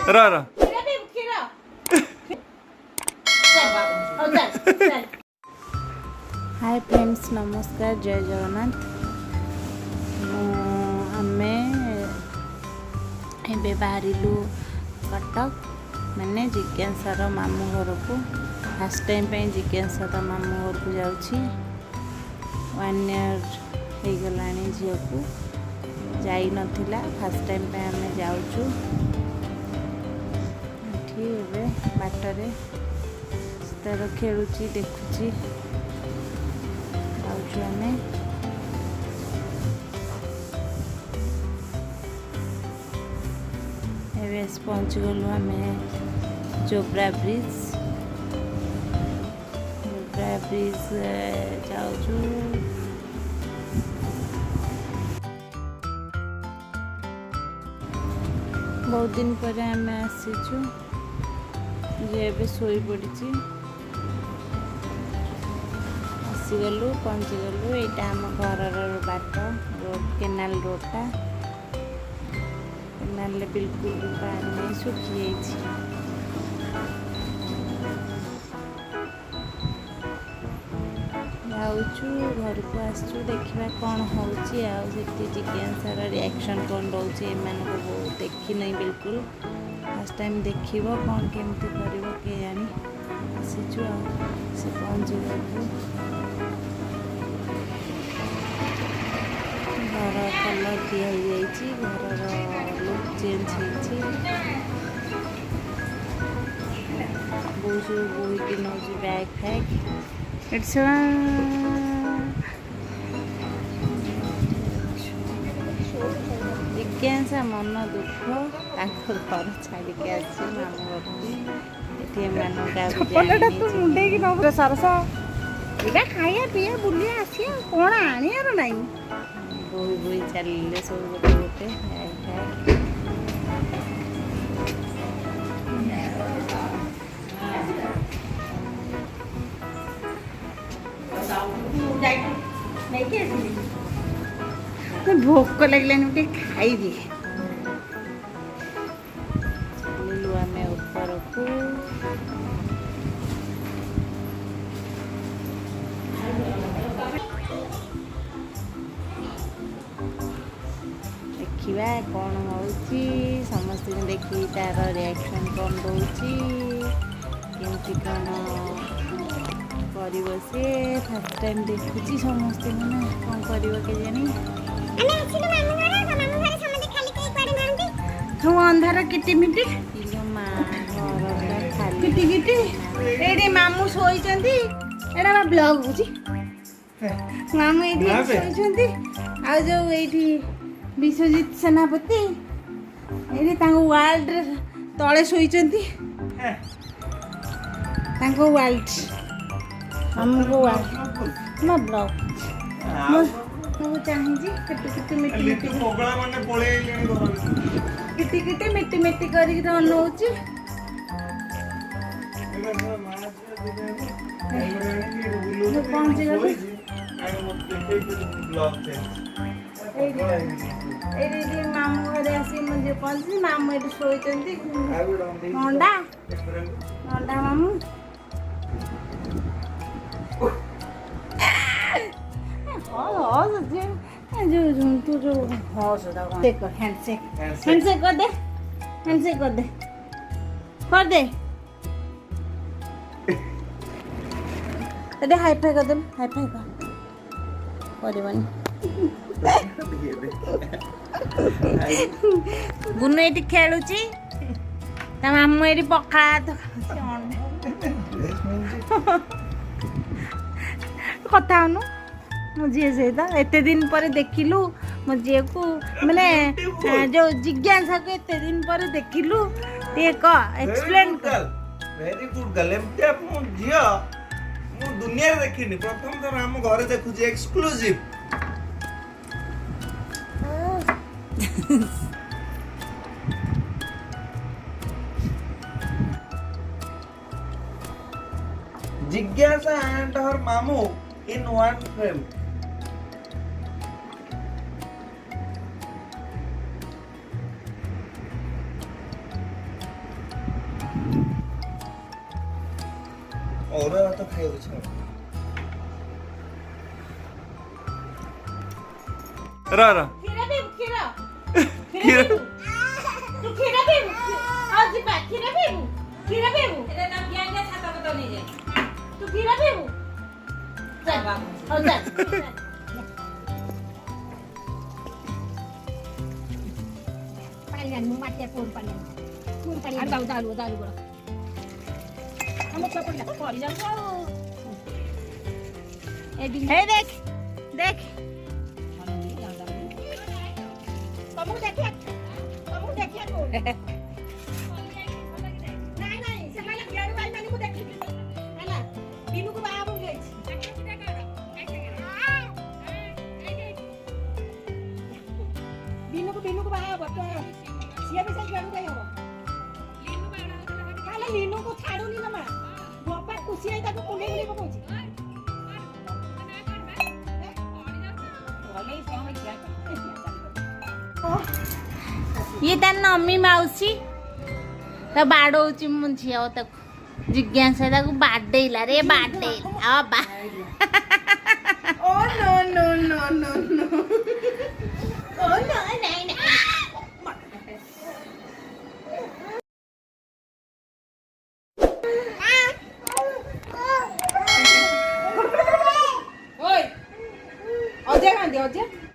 रा रा hi friends नमस्कार जय जगन्नाथ आमे एबे बाहरिलु कटक मैंने जिज्ञासार मामू घर को फास्ट टाइम पे जिज्ञासा मामू घर को जाऊँगी 1 ईयर हो गला झील को जाई नथिला फास्ट टाइम पे आमे जाऊँ एबे बाटरे तार खेलुची देखुची आमे एवं पहुँच गलु आम जोब्रा ब्रिज जाऊँ बहुत दिन पर आम आसीचु जे शोई पड़ी आसीगलु पहुँचीगलु यहाँ आम घर बाट रोड केनाल रोडटा केनाल बिल्कुल पानी नहीं सुखी जाऊँ घर को आसचु देखा कौन होची जिज्ञासार रिएक्शन कौन रोचे एम को देखी नहीं बिल्कुल फास्ट टाइम देखिब कौन केमती कर के जानी आसीचु से पहुँची गलु घर कलर दिखाई घर लुक चेंज हो बोईकी नौ बैग फैग इट्स जिज्ञासा मन दुख घर छाड़ी के आसी मामू घर सरस खाया पीया बुलिया आसी कौन आनियार नाई बोई बोई चलिए सब गोटे गोटे भोक लगल खाई दिए चलू आम ऊपर को देखा कौन हो समस्त देखी तार रिएक्शन कौन रोची केमती कौन कर सी फास्ट टाइम देखुची समस्त मैंने कौन कर अंधार किटिमिटी किटी किटी ये मामू शोचती एटा ब्लॉग बुझी मामू ये शोचती आ जो ये विश्वजित सेनापति ये वाल्ड तले शोचती वाल्ड हमको वाल्ड ना ब्लॉग ମୁଁ ଚାହିଁଛି କେତେ କେତେ ମିଟି ମିଟି ପଗଳା ମାନେ ପଳେଇଲେଣି ଘର କିଟି କିଟି ମିଟି ମିଟି କରିକି ଅନଉଛି ପହଞ୍ଚି ଗଲି ଏଇଠି ମାମୁଁ ଘରେ ଆସିକି ମୁଁ ଯିଏ ପହଞ୍ଚିଛି ମାମୁଁ ଏଠି ଶୋଇଛନ୍ତି ନଣ୍ଡା ମାମୁଁ तू जो हैंडशेक कर दे अरे हाई फाई कर दे हाई फाई कर गुनु ये खेलुची मामू ये पखाड़ा कथा हनु मो झी सहित एत दिन पर देखिलु मो झी को मैंने जो जिज्ञासा को एत दिन पर देखिलु ये क एक्सप्लेन कर वेरी गुड गर्ल एमते मो झी मो दुनिया देखिनी प्रथम थर हम घर देखु छी एक्सक्लूसिव जिज्ञासा एंड हर मामू in one frame. ଅରୁଆ ଭାତ ଖାଇବାକୁ ଇଚ୍ଛା ହଉନି। ର କ୍ଷୀର ପିଇବୁ କ୍ଷୀର କ୍ଷୀର ତୁ କ୍ଷୀର ପିଇବୁ ଆଉ ଯିବା କ୍ଷୀର ପିଇବୁ କ୍ଷୀର ପିଇବୁ ଏଟା ନା ପିଆଇଲେ ଛାତ ପତ ନେଇ ଯାଏ ତୁ କ୍ଷୀର ପିଇବୁ ଯା ହଉ ଯା ପାଣି ମୁଁ ମାଟିଆ କୋଉ ପାଣି ଆଉ ଦାଉ ଦାଉ ଦାଉ ବଳ ଆମ ଛୁଆ ପଡିଲା ପଡି ଯାଉଛୁ ଆଉ ହେ ଦେଖ ଦେଖ ତମକୁ ଦେଖିଆ ନାଇଁ ନାଇଁ ସେମାନେ ପିଆଡୁ ଭାଇ ମାନଙ୍କୁ ଦେଖିବି ହେଲା ଦିନକୁ ବାହା ମୁଁ ଯାଇଛି ଦିନକୁ ବାହା ହବ ତ ସିଏ ବି ସେଇ ପିଆଡୁ ଯାଇ ହବ ତାହେଲେ ଲିନୁକୁ ଛାଡୁନି ନା ମା ବାପା ଖୁସି ହେଇ ତାକୁ କୁଣ୍ଡେଇ କୁଣ୍ଡେଇ ପକଉଛି ये ता नमी माउसी ता बाडौची मु झिया ताकू जिज्ञासा ताकू बाडेला रे बाडेला आ बा ओ नो नो नो नो नो ओ नो